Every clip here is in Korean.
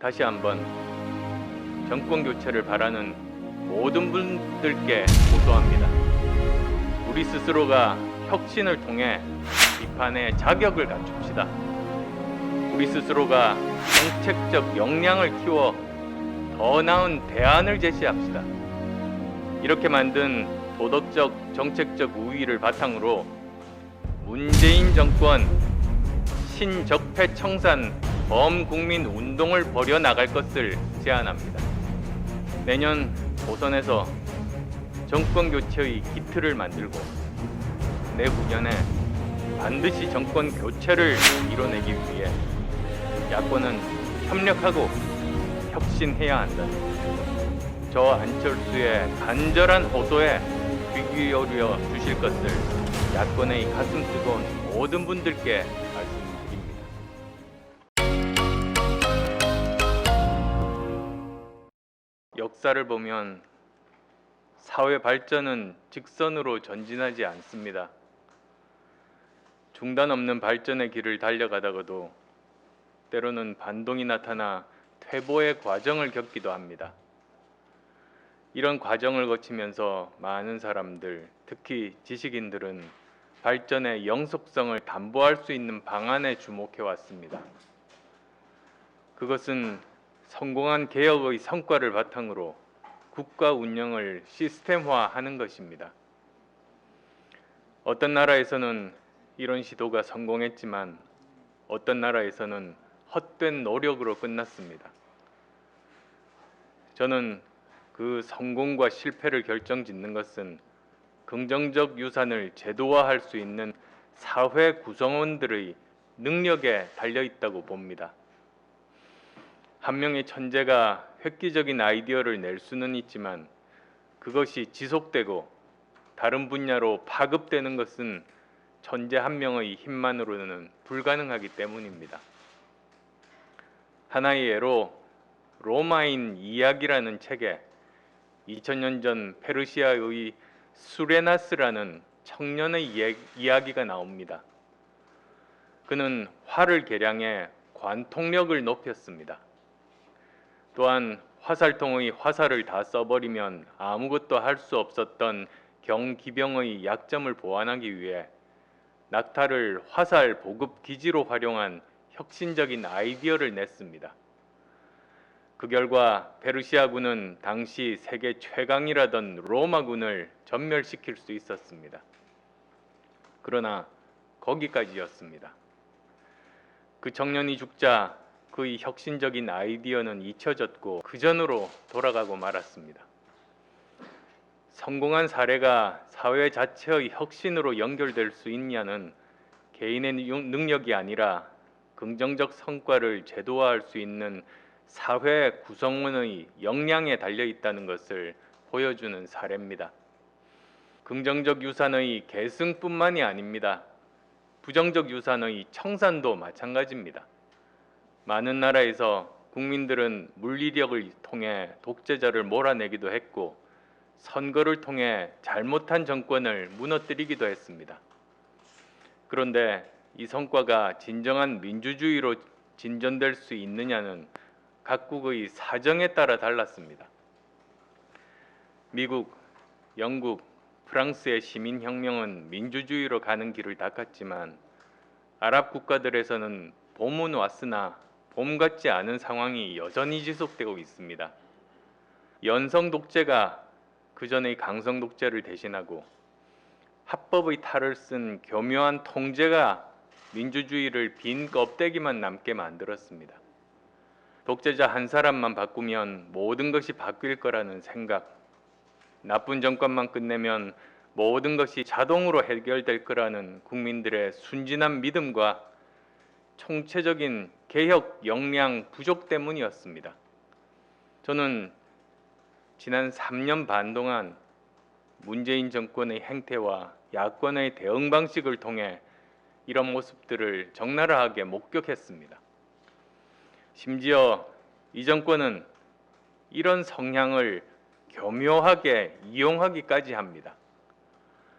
다시 한번 정권 교체를 바라는 모든 분들께 호소합니다. 우리 스스로가 혁신을 통해 비판의 자격을 갖춥시다. 우리 스스로가 정책적 역량을 키워 더 나은 대안을 제시합시다. 이렇게 만든 도덕적, 정책적 우위를 바탕으로 문재인 정권 신적폐 청산 범국민 운동을 벌여 나갈 것을 제안합니다. 내년 오선에서 정권 교체의 기틀을 만들고 내후년에 반드시 정권 교체를 이뤄내기 위해 야권은 협력하고 혁신해야 한다. 저 안철수의 간절한 호소에 귀 기울여 주실 것을 야권의 가슴 뜨거운 모든 분들께 말씀드립니다. 역사를 보면 사회 발전은 직선으로 전진하지 않습니다. 중단 없는 발전의 길을 달려가다가도 때로는 반동이 나타나 퇴보의 과정을 겪기도 합니다. 이런 과정을 거치면서 많은 사람들, 특히 지식인들은 발전의 영속성을 담보할 수 있는 방안에 주목해 왔습니다. 그것은 성공한 개혁의 성과를 바탕으로 국가 운영을 시스템화하는 것입니다. 어떤 나라에서는 이런 시도가 성공했지만 어떤 나라에서는 헛된 노력으로 끝났습니다. 저는 그 성공과 실패를 결정짓는 것은 긍정적 유산을 제도화할 수 있는 사회 구성원들의 능력에 달려 있다고 봅니다. 한 명의 천재가 획기적인 아이디어를 낼 수는 있지만 그것이 지속되고 다른 분야로 파급되는 것은 천재 한 명의 힘만으로는 불가능하기 때문입니다. 하나의 예로 로마인 이야기라는 책에 2000년 전 페르시아의 수레나스라는 청년의 이야기가 나옵니다. 그는 활을 개량해 관통력을 높였습니다. 또한 화살통의 화살을 다 써버리면 아무것도 할 수 없었던 경기병의 약점을 보완하기 위해 낙타를 화살 보급 기지로 활용한 혁신적인 아이디어를 냈습니다. 그 결과 페르시아군은 당시 세계 최강이라던 로마군을 전멸시킬 수 있었습니다. 그러나 거기까지였습니다. 그 청년이 죽자 그의 혁신적인 아이디어는 잊혀졌고 그전으로 돌아가고 말았습니다. 성공한 사례가 사회 자체의 혁신으로 연결될 수 있냐는 개인의 능력이 아니라 긍정적 성과를 제도화할 수 있는 사회 구성원의 역량에 달려 있다는 것을 보여주는 사례입니다. 긍정적 유산의 계승뿐만이 아닙니다. 부정적 유산의 청산도 마찬가지입니다. 많은 나라에서 국민들은 물리력을 통해 독재자를 몰아내기도 했고 선거를 통해 잘못한 정권을 무너뜨리기도 했습니다. 그런데 이 성과가 진정한 민주주의로 진전될 수 있느냐는 각국의 사정에 따라 달랐습니다. 미국, 영국, 프랑스의 시민혁명은 민주주의로 가는 길을 닦았지만 아랍 국가들에서는 봄은 왔으나 봄 같지 않은 상황이 여전히 지속되고 있습니다. 연성 독재가 그전의 강성 독재를 대신하고 합법의 탈을 쓴 교묘한 통제가 민주주의를 빈 껍데기만 남게 만들었습니다. 독재자 한 사람만 바꾸면 모든 것이 바뀔 거라는 생각, 나쁜 정권만 끝내면 모든 것이 자동으로 해결될 거라는 국민들의 순진한 믿음과 총체적인 개혁 역량 부족 때문이었습니다. 저는 지난 3년 반 동안 문재인 정권의 행태와 야권의 대응 방식을 통해 이런 모습들을 적나라하게 목격했습니다. 심지어 이 정권은 이런 성향을 교묘하게 이용하기까지 합니다.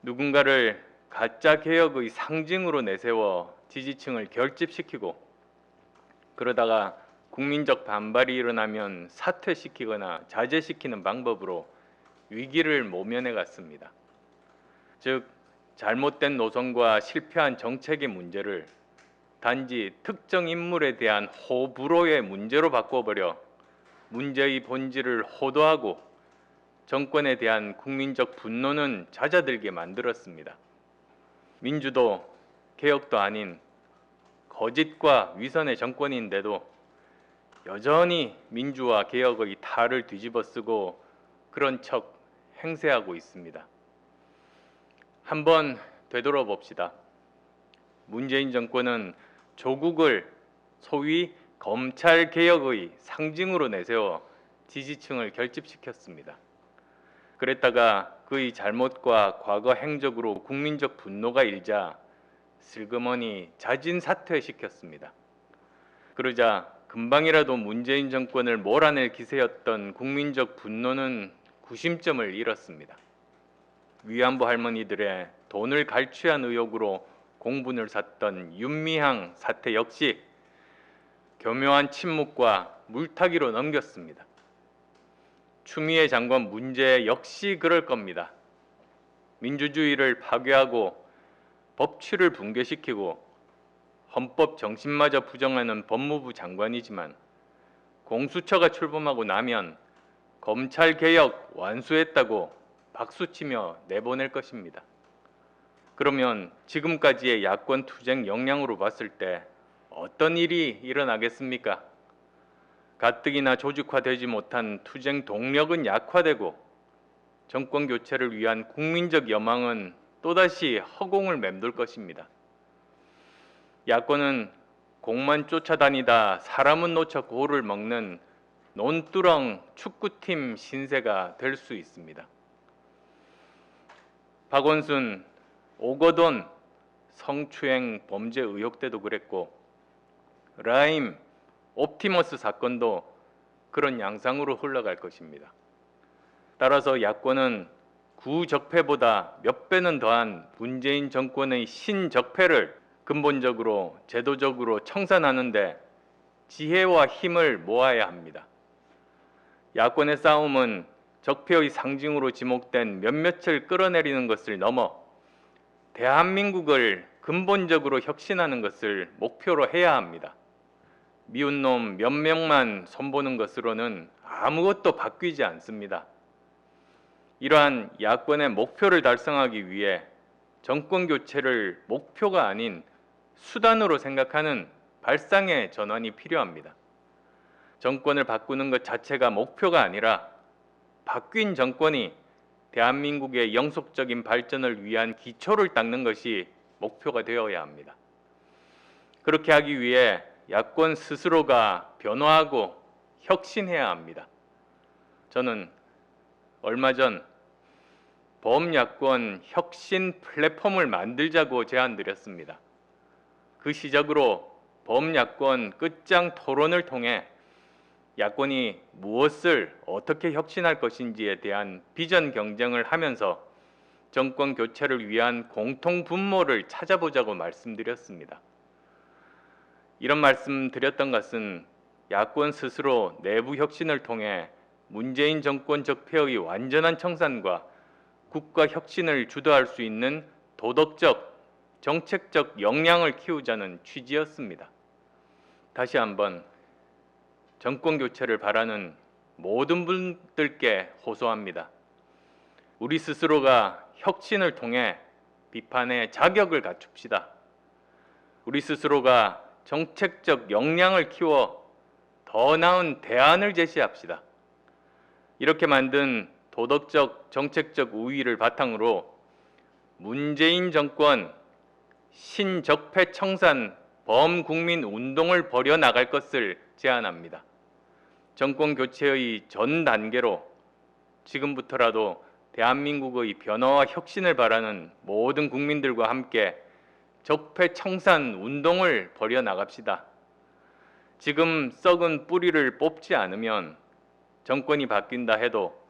누군가를 가짜 개혁의 상징으로 내세워 지지층을 결집시키고 그러다가 국민적 반발이 일어나면 사퇴시키거나 자제시키는 방법으로 위기를 모면해 갔습니다. 즉, 잘못된 노선과 실패한 정책의 문제를 단지 특정 인물에 대한 호불호의 문제로 바꿔버려 문제의 본질을 호도하고 정권에 대한 국민적 분노는 잦아들게 만들었습니다. 민주도 개혁도 아닌 거짓과 위선의 정권인데도 여전히 민주화 개혁의 탈을 뒤집어쓰고 그런 척 행세하고 있습니다. 한번 되돌아봅시다. 문재인 정권은 조국을 소위 검찰개혁의 상징으로 내세워 지지층을 결집시켰습니다. 그랬다가 그의 잘못과 과거 행적으로 국민적 분노가 일자 슬그머니 자진 사퇴시켰습니다. 그러자 금방이라도 문재인 정권을 몰아낼 기세였던 국민적 분노는 구심점을 잃었습니다. 위안부 할머니들의 돈을 갈취한 의혹으로 공분을 샀던 윤미향 사태 역시 교묘한 침묵과 물타기로 넘겼습니다. 추미애 장관 문제 역시 그럴 겁니다. 민주주의를 파괴하고 법치를 붕괴시키고 헌법 정신마저 부정하는 법무부 장관이지만 공수처가 출범하고 나면 검찰개혁 완수했다고 박수치며 내보낼 것입니다. 그러면 지금까지의 야권 투쟁 역량으로 봤을 때 어떤 일이 일어나겠습니까? 가뜩이나 조직화되지 못한 투쟁 동력은 약화되고 정권 교체를 위한 국민적 여망은 또다시 허공을 맴돌 것입니다. 야권은 공만 쫓아다니다 사람은 놓쳐 고를 먹는 논두렁 축구팀 신세가 될 수 있습니다. 박원순, 오거돈 성추행 범죄 의혹 때도 그랬고 라임, 옵티머스 사건도 그런 양상으로 흘러갈 것입니다. 따라서 야권은 구적폐보다 몇 배는 더한 문재인 정권의 신적폐를 근본적으로 제도적으로 청산하는 데 지혜와 힘을 모아야 합니다. 야권의 싸움은 적폐의 상징으로 지목된 몇몇을 끌어내리는 것을 넘어 대한민국을 근본적으로 혁신하는 것을 목표로 해야 합니다. 미운 놈 몇 명만 손보는 것으로는 아무것도 바뀌지 않습니다. 이러한 야권의 목표를 달성하기 위해 정권 교체를 목표가 아닌 수단으로 생각하는 발상의 전환이 필요합니다. 정권을 바꾸는 것 자체가 목표가 아니라 바뀐 정권이 대한민국의 영속적인 발전을 위한 기초를 닦는 것이 목표가 되어야 합니다. 그렇게 하기 위해 야권 스스로가 변화하고 혁신해야 합니다. 저는 얼마 전 범야권 혁신 플랫폼을 만들자고 제안드렸습니다. 그 시작으로 범야권 끝장 토론을 통해 야권이 무엇을 어떻게 혁신할 것인지에 대한 비전 경쟁을 하면서 정권 교체를 위한 공통 분모를 찾아보자고 말씀드렸습니다. 이런 말씀 드렸던 것은 야권 스스로 내부 혁신을 통해 문재인 정권 적폐의 완전한 청산과 국가 혁신을 주도할 수 있는 도덕적, 정책적 역량을 키우자는 취지였습니다. 다시 한번 정권 교체를 바라는 모든 분들께 호소합니다. 우리 스스로가 혁신을 통해 비판의 자격을 갖춥시다. 우리 스스로가 정책적 역량을 키워 더 나은 대안을 제시합시다. 이렇게 만든 도덕적, 정책적 우위를 바탕으로 문재인 정권 신적폐 청산 범국민 운동을 벌여 나갈 것을 제안합니다. 정권 교체의 전 단계로 지금부터라도 대한민국의 변화와 혁신을 바라는 모든 국민들과 함께 적폐 청산 운동을 벌여 나갑시다. 지금 썩은 뿌리를 뽑지 않으면 정권이 바뀐다 해도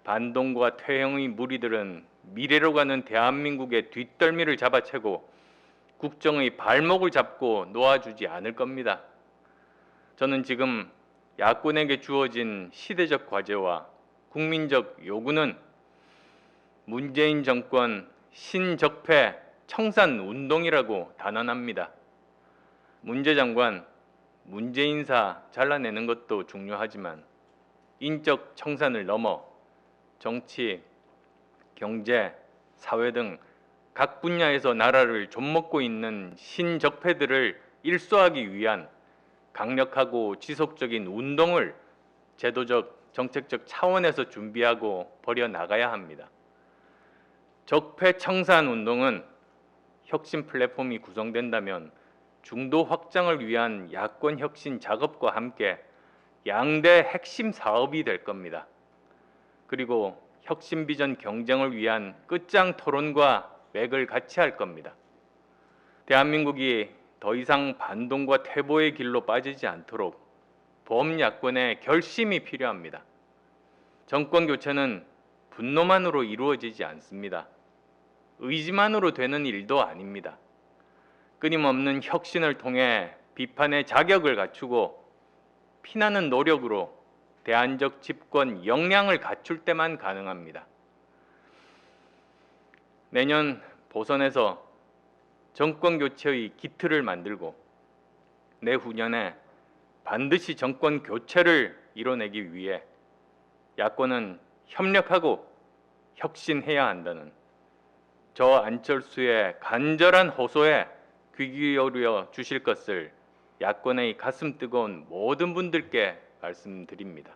반동과 퇴행의 무리들은 미래로 가는 대한민국의 뒷덜미를 잡아채고 국정의 발목을 잡고 놓아주지 않을 겁니다. 저는 지금 야권에게 주어진 시대적 과제와 국민적 요구는 문재인 정권 신적폐 청산 운동이라고 단언합니다. 문재 장관, 문재인사 잘라내는 것도 중요하지만 인적 청산을 넘어 정치, 경제, 사회 등 각 분야에서 나라를 좀먹고 있는 신적폐들을 일소하기 위한 강력하고 지속적인 운동을 제도적, 정책적 차원에서 준비하고 벌여 나가야 합니다. 적폐 청산 운동은 혁신 플랫폼이 구성된다면 중도 확장을 위한 야권 혁신 작업과 함께 양대 핵심 사업이 될 겁니다. 그리고 혁신 비전 경쟁을 위한 끝장 토론과 맥을 같이 할 겁니다. 대한민국이 더 이상 반동과 퇴보의 길로 빠지지 않도록 범야권의 결심이 필요합니다. 정권 교체는 분노만으로 이루어지지 않습니다. 의지만으로 되는 일도 아닙니다. 끊임없는 혁신을 통해 비판의 자격을 갖추고 피나는 노력으로 대안적 집권 역량을 갖출 때만 가능합니다. 내년 보선에서 정권 교체의 기틀을 만들고 내후년에 반드시 정권 교체를 이뤄내기 위해 야권은 협력하고 혁신해야 한다는 저 안철수의 간절한 호소에 귀 기울여 주실 것을 야권의 가슴 뜨거운 모든 분들께 말씀드립니다.